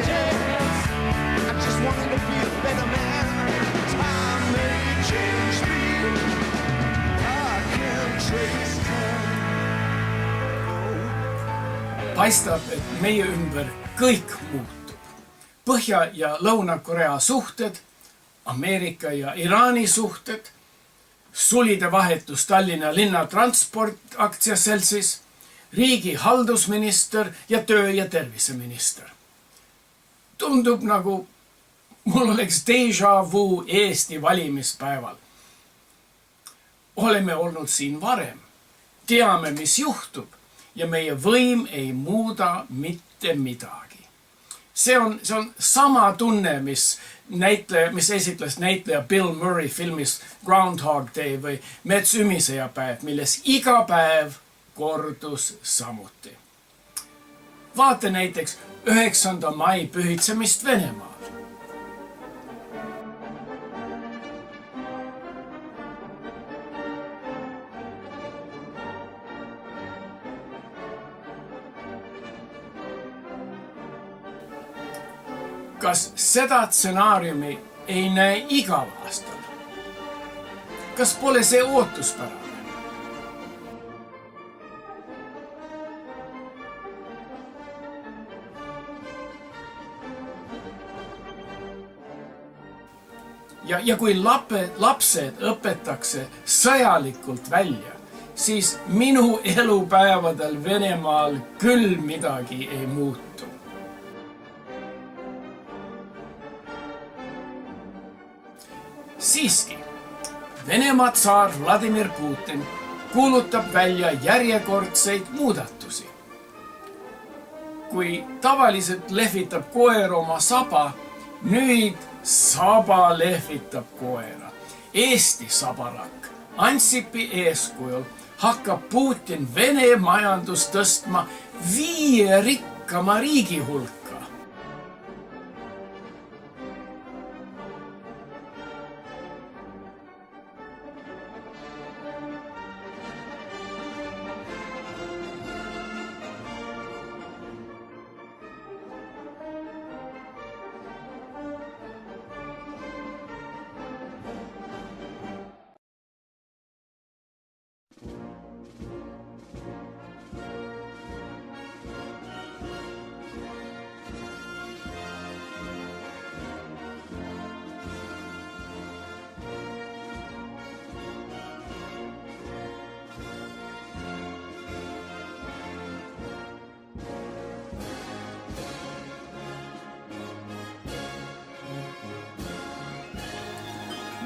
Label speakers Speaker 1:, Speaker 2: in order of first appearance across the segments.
Speaker 1: changes. I just wanted to be a better man. Time may change me. I can't trace time.
Speaker 2: Paistab, et meie ümber kõik muutub. Põhja- ja Lõuna-Korea suhted, Ameerika ja Iraani suhted, sulide vahetus Tallinna linnatransport aktsiaseltsis, riigi haldusminister ja töö- ja terviseminister. Tundub nagu mul oleks déjà vu Eesti valimispäeval. Oleme olnud siin varem, teame, mis juhtub ja meie võim ei muuda mitte midagi. See on sama tunne, mis esitles näitleja Bill Murray filmis Groundhog Day või Mets ümiseja päev, milles iga päev kordus samuti. Vaata näiteks 9. mai pühitsemist Venemaal. Kas seda stsenaariumi ei näe igal aastal? Kas pole see ootuspärane? Ja kui lapsed õpetakse sõjalikult välja, siis minu elupäevadel Venemaal küll midagi ei muutu. Siiski, Venemaa tsaar Vladimir Putin kuulutab välja järjekordseid muudatusi. Kui tavaliselt lehvitab koer oma saba, nüüd saba lehvitab koera. Eesti sabarakk Ansipi eeskujul hakkab Putin Vene majandust tõstma 5 rikkama riigi hulka.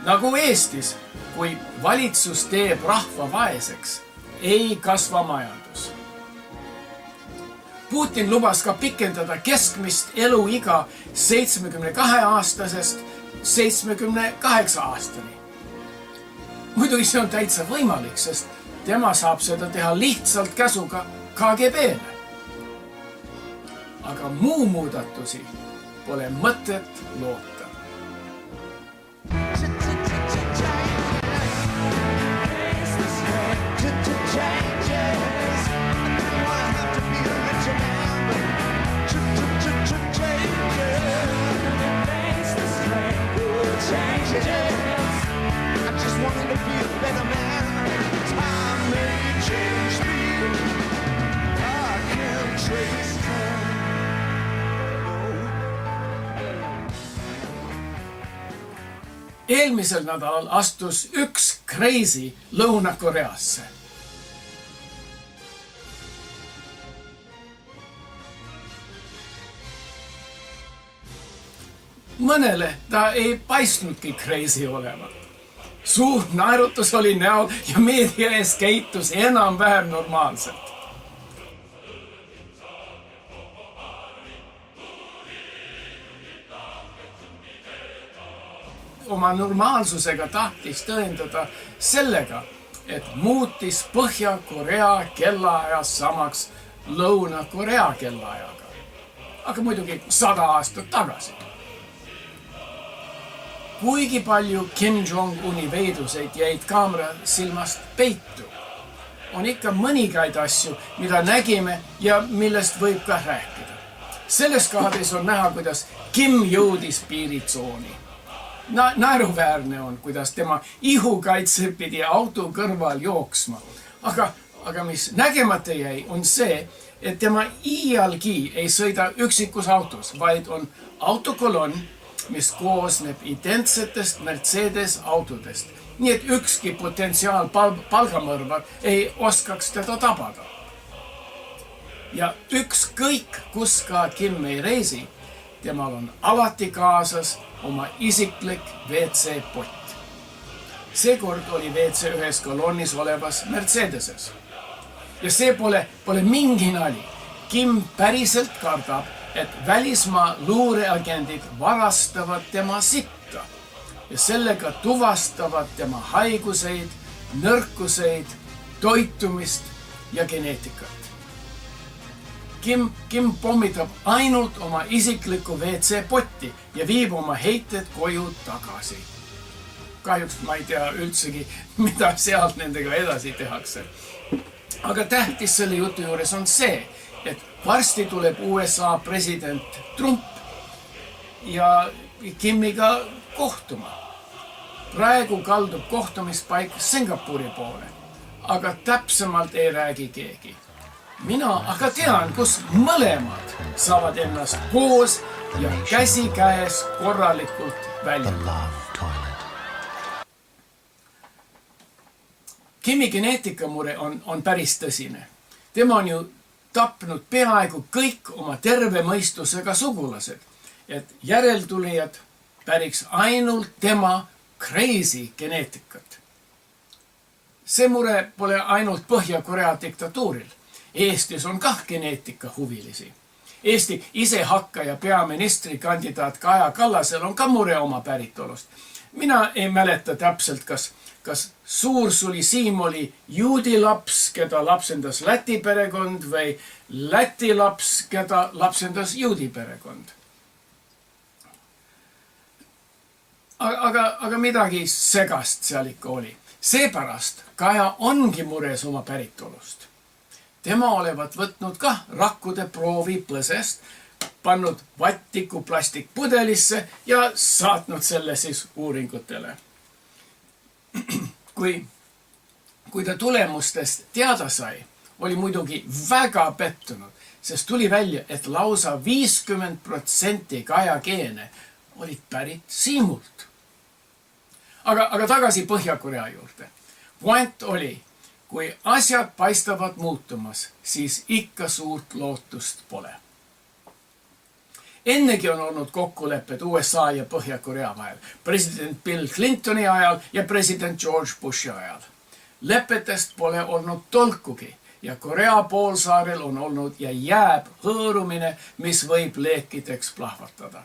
Speaker 2: Nagu Eestis, kui valitsus teeb rahva vaeseks, ei kasva majandus. Putin lubas ka pikendada keskmist eluiga 72-aastasest 78 aastani. Muidugi see on täitsa võimalik, sest tema saab seda teha lihtsalt käsuga KGB-le. Aga muu muudatusi pole mõtet loota. Eelmisel nädalal astus üks crazy Lõuna-Koreasse. Mõnele ta ei paistnudki crazy olevat. Suur naerutus oli näol ja meedia ees käitus enam-vähem normaalselt. Oma normaalsusega tahtis tõendada sellega, et muutis Põhja-Korea kellaaja samaks Lõuna-Korea kellaajaga. Aga muidugi 100 aastat tagasi. Kuigi palju Kim Jong-uni veiduseid jäid kaamera silmast peitu, on ikka mõningaid asju, mida nägime ja millest võib ka rääkida. Selles kaadris on näha, kuidas Kim jõudis piiritsooni. Naeruväärne on, kuidas tema ihukaitse pidi auto kõrval jooksma. Aga mis nägemata jäi, on see, et tema iialgi ei sõida üksikus autos, vaid on autokolonn, mis koosneb identsetest Mercedes autodest. Nii et ükski potentsiaal palgamõrvar ei oskaks teda tabada. Ja ükskõik, kus ka Kim ei reisi, temal on alati kaasas oma isiklik WC-pott. Seekord oli WC ühes kolonnis olevas Mercedeses. Ja see pole mingi nali. Kim päriselt kardab, et välismaa luureagendid varastavad tema sitta ja sellega tuvastavad tema haiguseid, nõrkuseid, toitumist ja geneetikat. Kim pommitab ainult oma isiklikku WC-potti ja viib oma heited koju tagasi. Kahjuks ma ei tea üldsegi, mida sealt nendega edasi tehakse. Aga tähtis selle jutu juures on see, et varsti tuleb USA president Trump ja Kimiga kohtuma. Praegu kaldub kohtumispaik Singapuri poole, aga täpsemalt ei räägi keegi. Mina aga tean, kus mõlemad saavad ennast koos ja käsi käes korralikult välja. Kimi geneetikamure on päris tõsine. Tema on ju tapnud peaaegu kõik oma terve mõistusega sugulased, et järeltulijad päriks ainult tema crazy geneetikat. See mure pole ainult Põhja-Korea diktatuuril. Eestis on kah geneetika huvilisi. Eesti isehakkaja peaministri kandidaat Kaja Kallasel on ka mure oma päritolust. Mina ei mäleta täpselt, kas suursuli Siim oli juudi laps, keda lapsendas Läti perekond või Läti laps, keda lapsendas juudi perekond. Aga midagi segast seal ikka oli. Seepärast Kaja ongi mures oma päritolust. Tema olevat võtnud kah rakkude proovi põsest, pannud vattiku plastikpudelisse ja saatnud selle siis uuringutele. Kui ta tulemustest teada sai, oli muidugi väga pettunud, sest tuli välja, et lausa 50% Kaja geene olid pärit Siimult. Aga tagasi Põhja-Korea juurde. Point oli, kui asjad paistavad muutumas, siis ikka suurt lootust pole. Ennegi on olnud kokkulepped USA ja Põhja-Korea vahel, president Bill Clintoni ajal ja president George Bushi ajal. Lepetest pole olnud tolkugi ja Korea poolsaarel on olnud ja jääb hõõrumine, mis võib leekideks plahvatada.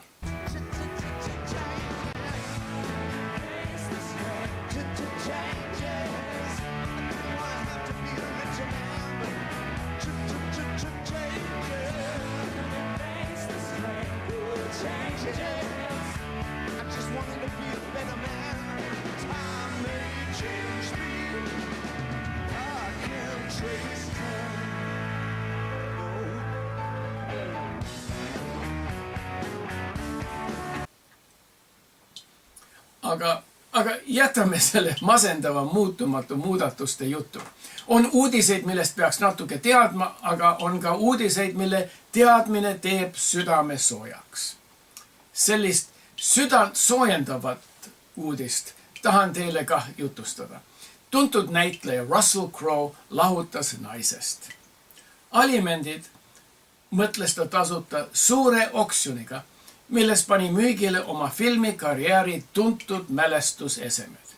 Speaker 2: Aga jätame selle masendava muutumatu muudatuste jutu. On uudiseid, millest peaks natuke teadma, aga on ka uudiseid, mille teadmine teeb südame soojaks. Sellist südant soojendavat uudist tahan teile kah jutustada. Tuntud näitleja Russell Crowe lahutas naisest. Alimendid mõtles ta tasuta suure oksjoniga, milles pani müügile oma filmikarjääri tuntud mälestusesemed.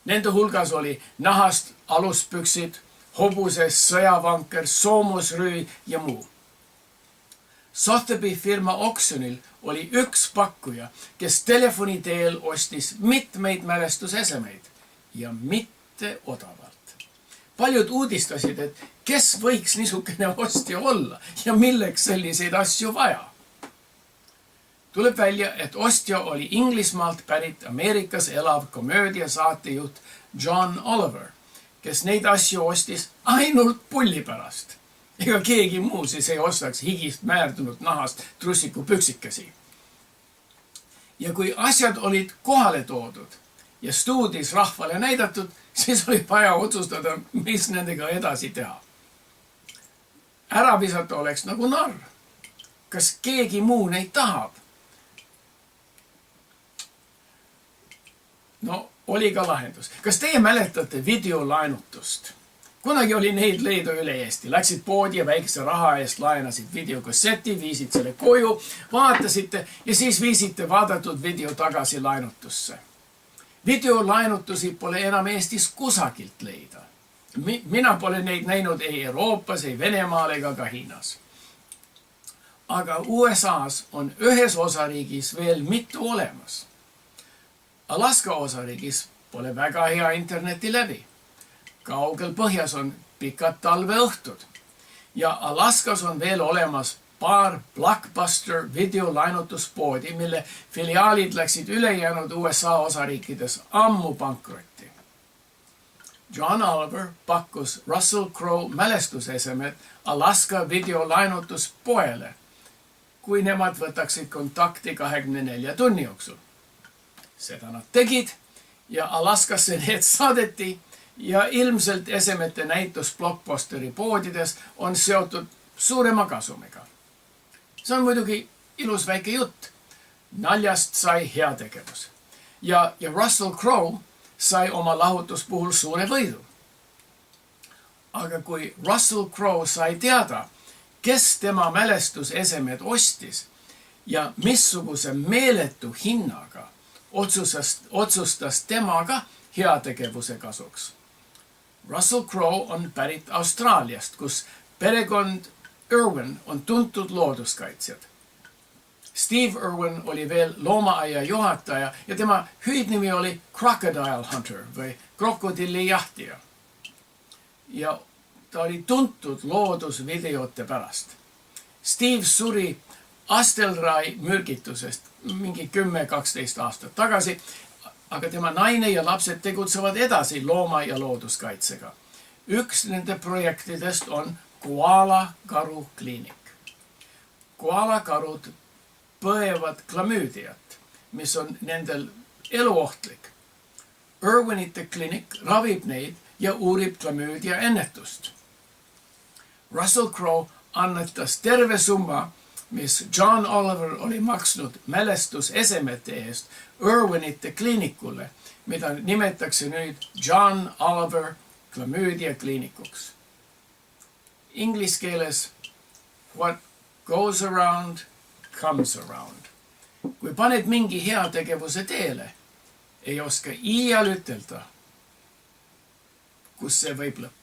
Speaker 2: Nende hulgas oli nahast aluspüksid, hobuses sõjavanker, soomusrüü ja muu. Sotheby firma oksjonil oli üks pakkuja, kes telefoni teel ostis mitmeid mälestusesemeid ja mitte odavalt. Paljud uudistasid, et kes võiks niisugune ostja olla ja milleks selliseid asju vaja. Tuleb välja, et ostja oli Inglismaalt pärit Ameerikas elav komöödia saatejuht John Oliver, kes neid asju ostis ainult pulli pärast. ega keegi muu siis ei ostaks higist määrdunud nahast trussikupüksikesi. Ja kui asjad olid kohale toodud ja stuudis rahvale näidatud, siis oli vaja otsustada, mis nendega edasi teha. Ära visata oleks nagu narr. Kas keegi muu neid tahab? No, oli ka lahendus. Kas teie mäletate videolainutust? Kunagi oli neid leidu üle Eesti. Läksid poodi ja väikse raha eest laenasid videokasseti, viisid selle koju, vaatasite ja siis viisite vaadatud video tagasi lainutusse. Videolainutusi pole enam Eestis kusagilt leida. Mina pole neid näinud ei Euroopas, ei Venemaal ega ka Hiinas. Aga USA's on ühes osariigis veel mitu olemas. Alaska osariigis pole väga hea interneti läbi. Kaugel põhjas on pikad talveõhtud ja Alaskas on veel olemas paar Blockbuster videolainutuspoodi, mille filiaalid läksid ülejäänud USA osariikides ammu pankrotti. John Oliver pakkus Russell Crowe mälestusesemed Alaska videolainutuspoele, kui nemad võtaksid kontakti 24 tunni jooksul. Seda nad tegid ja Alaskasse need saadeti ja ilmselt esemete näitus Blockbusteri poodides on seotud suurema kasumiga. See on muidugi ilus väike jutt. Naljast sai heategevus. Ja Russell Crowe sai oma lahutuspuhul suure võidu. Aga kui Russell Crowe sai teada, kes tema mälestusesemed ostis ja missuguse meeletu hinnaga otsustas temaga heategevuse kasuks. Russell Crowe on pärit Austraaliast, kus perekond Irwin on tuntud looduskaitsjad. Steve Irwin oli veel loomaaia juhataja ja tema hüüdnimi oli Crocodile Hunter või krokodillijahtija. Ja ta oli tuntud loodusvideote pärast. Steve suri Astelrai mürgitusest mingi 10-12 aastat tagasi, aga tema naine ja lapsed tegutsevad edasi looma- ja looduskaitsega. Üks nende projektidest on koala-karu kliinik. Koala-karud põevad klamüüdiat, mis on nendel eluohtlik. Irwinite kliinik ravib neid ja uurib klamüüdia ennetust. Russell Crowe annetas terve summa, mis John Oliver oli maksnud mälestusesemete eest Irwinite kliinikule, mida nimetakse nüüd John Oliver klamüüdia kliinikuks. Inglise keeles what goes around comes around. Kui paned mingi heategevuse teele, ei oska iial ütelda, kus see võib lõppeda.